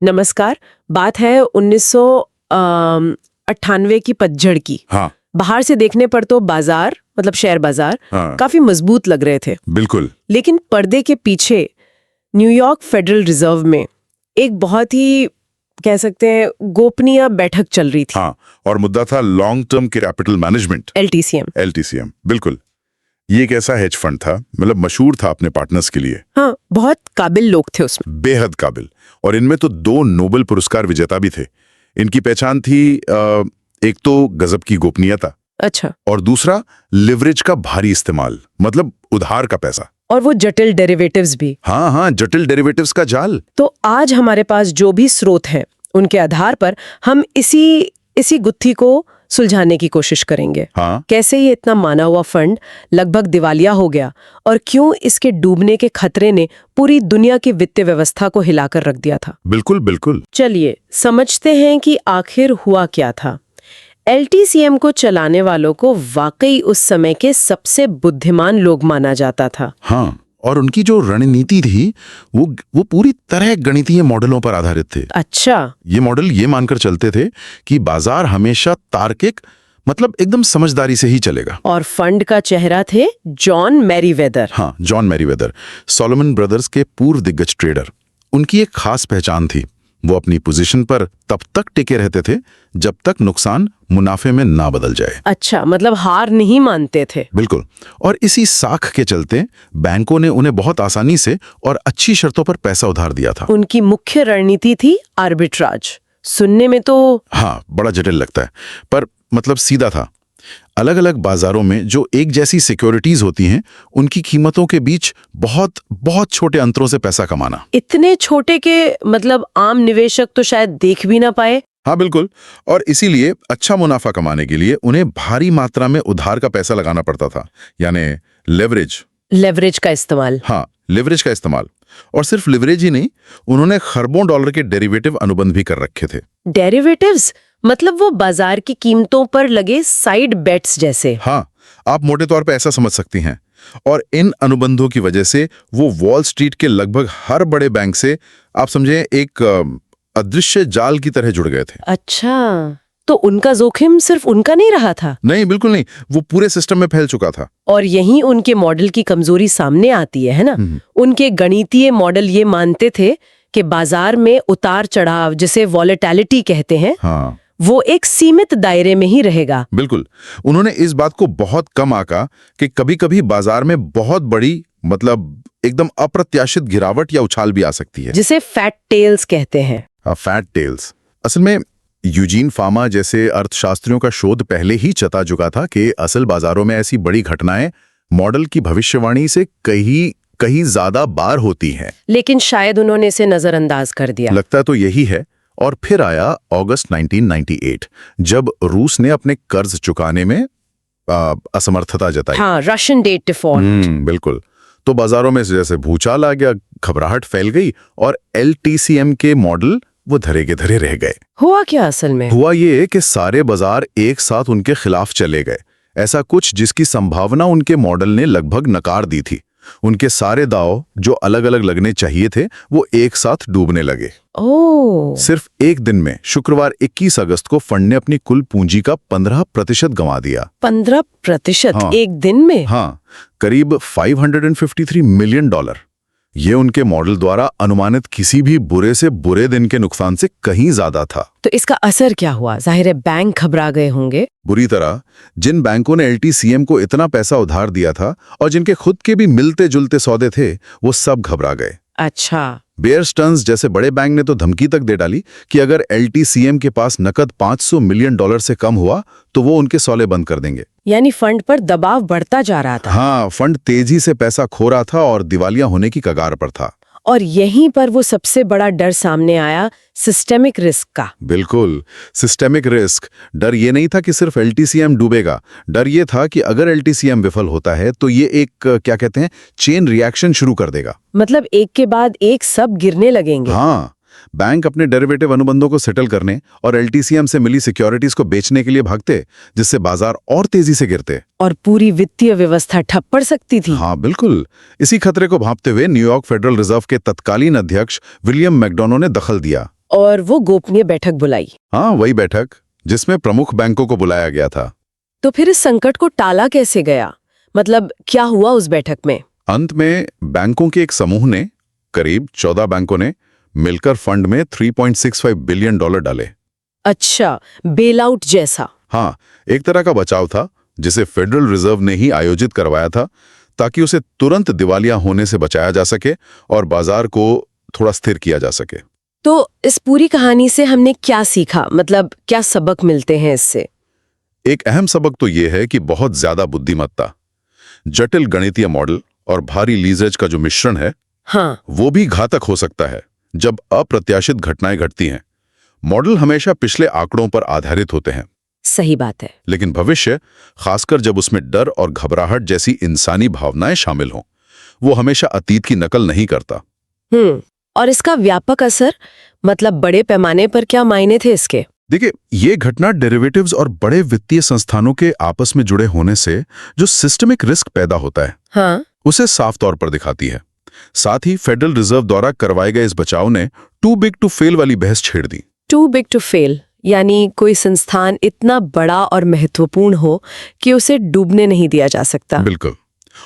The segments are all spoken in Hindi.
नमस्कार। बात है 1998 की पतझड़ की। हाँ बाहर से देखने पर तो बाजार मतलब शेयर बाजार हाँ काफी मजबूत लग रहे थे, बिल्कुल। लेकिन पर्दे के पीछे न्यूयॉर्क फेडरल रिजर्व में एक बहुत ही कह सकते हैं गोपनीय बैठक चल रही थी। हाँ, और मुद्दा था long term capital management, LTCM। LTCM। बिल्कुल, ये एक ऐसा हेज फंड था, मतलब मशहूर था अपने पार्टनर्स के लिए, हाँ, बहुत काबिल लोग थे उसमें। बेहद काबिल। और इनमें तो 2 नोबेल पुरस्कार विजेता भी थे। इनकी पहचान थी एक तो गजब की गोपनीयता, अच्छा, और दूसरा लिवरेज का भारी इस्तेमाल, मतलब उधार का पैसा। और वो जटिल डेरिवेटिव्स भी। हाँ हाँ, जटिल डेरिवेटिव्स का जाल। तो आज हमारे पास जो भी स्रोत हैं उनके आधार पर हम इसी गुत्थी को सुलझाने की कोशिश करेंगे। हाँ कैसे ये इतना माना हुआ फंड लगभग दिवालिया हो गया और क्यों इसके डूबने के खतरे ने पूरी दुनिया की वित्तीय व्यवस्था को हिलाकर रख दिया था। बिल्कुल बिल्कुल। चलिए समझते हैं कि आखिर हुआ क्या था। LTCM को चलाने वालों को वाकई उस समय के सबसे बुद्धिमान लोग माना जाता था। हाँ, और उनकी जो रणनीति थी वो पूरी तरह गणितीय मॉडलों पर आधारित थे। अच्छा, ये मॉडल ये मानकर चलते थे कि बाजार हमेशा तार्किक, मतलब एकदम समझदारी से ही चलेगा। और फंड का चेहरा थे जॉन मैरीवेदर। हाँ, जॉन मैरीवेदर, सोलोमन ब्रदर्स के पूर्व दिग्गज ट्रेडर। उनकी एक खास पहचान थी, वो अपनी पोजीशन पर तब तक टिके रहते थे जब तक नुकसान मुनाफे में ना बदल जाए। अच्छा, मतलब हार नहीं मानते थे। बिल्कुल। और इसी साख के चलते बैंकों ने उन्हें बहुत आसानी से और अच्छी शर्तों पर पैसा उधार दिया था। उनकी मुख्य रणनीति थी आर्बिट्राज। सुनने में तो हाँ, बड़ा जटिल लगता है, पर मतलब सीधा था। अलग अलग बाजारों में जो एक जैसी सिक्योरिटीज होती हैं, उनकी कीमतों के बीच बहुत बहुत छोटे अंतरों से पैसा कमाना। इतने छोटे के मतलब आम निवेशक तो शायद देख भी ना पाए। हाँ बिल्कुल। और इसीलिए अच्छा मुनाफा कमाने के लिए उन्हें भारी मात्रा में उधार का पैसा लगाना पड़ता था, यानी लेवरेज का इस्तेमाल। हाँ, लिवरेज का इस्तेमाल। और सिर्फ लिवरेज ही नहीं, उन्होंने खरबों डॉलर के डेरिवेटिव अनुबंध भी कर रखे थे। डेरिवेटिव्स मतलब वो बाजार की कीमतों पर लगे साइड बेट्स जैसे। हाँ, आप मोटे तौर पे ऐसा समझ सकती हैं। और इन अनुबंधों की वजह से वो वॉल स्ट्रीट के लगभग हर बड़े बैंक से, आप समझे, एक अदृश्य जाल की तरह जुड़ गए थे। अच्छा, तो उनका जोखिम सिर्फ उनका नहीं रहा था। नहीं, बिल्कुल नहीं, वो पूरे सिस्टम में फैल चुका था। और यहीं उनके मॉडल की कमजोरी सामने आती है ना। उनके गणितीय मॉडल ये मानते थे कि बाजार में उतार चढ़ाव, जिसे वॉलेटिलिटी कहते हैं, हाँ, वो एक सीमित दायरे में ही रहेगा। बिल्कुल। उन्होंने इस बात को बहुत कम आंका कि कभी-कभी बाजार में बहुत बड़ी, मतलब एकदम अप्रत्याशित गिरावट या उछाल भी आ सकती है, जिसे फैट टेल्स कहते हैं। Fat tails. असल में यूजीन फामा जैसे अर्थशास्त्रियों का शोध पहले ही चता चुका था कि असल बाजारों में ऐसी बड़ी घटनाएं मॉडल की भविष्यवाणी से कहीं ज्यादा बार होती हैं। लेकिन शायद उन्होंने इसे नजरअंदाज कर दिया। लगता तो यही है। और फिर आया अगस्त 1998, जब रूस ने अपने कर्ज चुकाने में असमर्थता जताई। हाँ, रशियन डेट डिफॉल्ट। बिल्कुल। तो बाजारों में जैसे भूचाल आ गया, घबराहट फैल गई, और LTCM के मॉडल वो धरे के धरे रह गए। हुआ क्या असल में? हुआ ये कि सारे बाजार एक साथ उनके खिलाफ चले गए, ऐसा कुछ जिसकी संभावना उनके मॉडल ने लगभग नकार दी थी। उनके सारे दांव जो अलग अलग लगने चाहिए थे, वो एक साथ डूबने लगे। ओह, सिर्फ एक दिन में, शुक्रवार 21 अगस्त को फंड ने अपनी कुल पूंजी का 15% गंवा दिया। 15%? हाँ। एक दिन में? हाँ, करीब $553 मिलियन। ये उनके मॉडल द्वारा अनुमानित किसी भी बुरे से बुरे दिन के नुकसान से कहीं ज्यादा था। तो इसका असर क्या हुआ? जाहिर है बैंक घबरा गए होंगे। बुरी तरह। जिन बैंकों ने LTCM को इतना पैसा उधार दिया था और जिनके खुद के भी मिलते जुलते सौदे थे, वो सब घबरा गए। अच्छा, बेयर स्टर्न्स जैसे बड़े बैंक ने तो धमकी तक दे डाली कि अगर LTCM के पास नकद $500 मिलियन से कम हुआ तो वो उनके सौदे बंद कर देंगे। यानी फंड पर दबाव बढ़ता जा रहा था। हाँ, फंड तेजी से पैसा खो रहा था और दिवालिया होने की कगार पर था। और यहीं पर वो सबसे बड़ा डर सामने आया, सिस्टेमिक रिस्क का। बिल्कुल, सिस्टेमिक रिस्क। डर ये नहीं था कि सिर्फ LTCM डूबेगा, डर ये था कि अगर LTCM विफल होता है तो ये एक, क्या कहते हैं, चेन रिएक्शन शुरू कर देगा। मतलब एक के बाद एक सब गिरने लगेंगे। हाँ, बैंक अपने डेरिवेटिव अनुबंधों को सेटल करने और LTCM से मिली सिक्योरिटीज को बेचने के लिए भागते, जिससे बाजार और तेजी से गिरते और पूरी वित्तीय व्यवस्था ठप पड़ सकती थी। हाँ बिल्कुल। इसी खतरे को भांपते हुए न्यूयॉर्क फेडरल रिजर्व के तत्कालीन अध्यक्ष विलियम मैकडोनो ने दखल दिया। और वो गोपनीय बैठक बुलाई। हाँ, वही बैठक जिसमें प्रमुख बैंकों को बुलाया गया था। तो फिर इस संकट को टाला कैसे गया? मतलब क्या हुआ उस बैठक में? अंत में बैंकों के एक समूह ने, करीब 14 बैंकों ने मिलकर फंड में $3.65 बिलियन डाले। अच्छा, बेल आउट जैसा। हाँ, एक तरह का बचाव था जिसे फेडरल रिजर्व ने ही आयोजित करवाया था ताकि उसे तुरंत दिवालिया होने से बचाया जा सके और बाजार को थोड़ा स्थिर किया जा सके। तो इस पूरी कहानी से हमने क्या सीखा? मतलब क्या सबक मिलते हैं इससे? एक अहम सबक तो यह है कि बहुत ज्यादा बुद्धिमत्ता, जटिल गणितीय मॉडल और भारी लीवरेज का जो मिश्रण है, हाँ, वो भी घातक हो सकता है जब अप्रत्याशित घटनाएं घटती हैं। मॉडल हमेशा पिछले आंकड़ों पर आधारित होते हैं, सही बात है। लेकिन भविष्य, खासकर जब उसमें डर और घबराहट जैसी इंसानी भावनाएं शामिल हों, वो हमेशा अतीत की नकल नहीं करता। और इसका व्यापक असर, मतलब बड़े पैमाने पर क्या मायने थे इसके? देखिए, ये घटना डेरिवेटिव्स और बड़े वित्तीय संस्थानों के आपस में जुड़े होने से जो सिस्टमिक रिस्क पैदा होता है, हाँ, उसे साफ तौर पर दिखाती है। साथ ही फेडरल रिजर्व द्वारा करवाए गए इस बचाव ने टू बिग टू फेल वाली बहस छेड़ दी। टू बिग टू फेल यानी कोई संस्थान इतना बड़ा और महत्वपूर्ण हो कि उसे डूबने नहीं दिया जा सकता। बिल्कुल।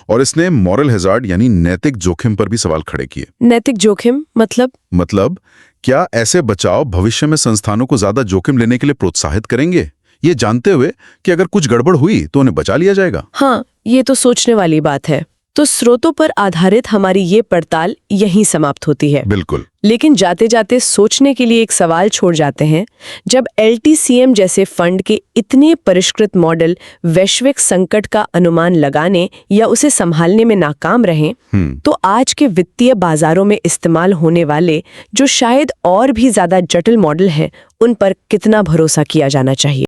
और इसने मॉरल हैजार्ड यानी नैतिक जोखिम पर भी सवाल खड़े किए। नैतिक जोखिम मतलब क्या ऐसे बचाव भविष्य में संस्थानों को ज्यादा जोखिम लेने के लिए प्रोत्साहित करेंगे, ये जानते हुए कि अगर कुछ गड़बड़ हुई तो उन्हें बचा लिया जाएगा? हाँ, ये तो सोचने वाली बात है। तो स्रोतों पर आधारित हमारी ये पड़ताल यहीं समाप्त होती है। बिल्कुल। लेकिन जाते जाते सोचने के लिए एक सवाल छोड़ जाते हैं। जब LTCM जैसे फंड के इतने परिष्कृत मॉडल वैश्विक संकट का अनुमान लगाने या उसे संभालने में नाकाम रहे, तो आज के वित्तीय बाजारों में इस्तेमाल होने वाले जो शायद और भी ज्यादा जटिल मॉडल हैं, उन पर कितना भरोसा किया जाना चाहिए?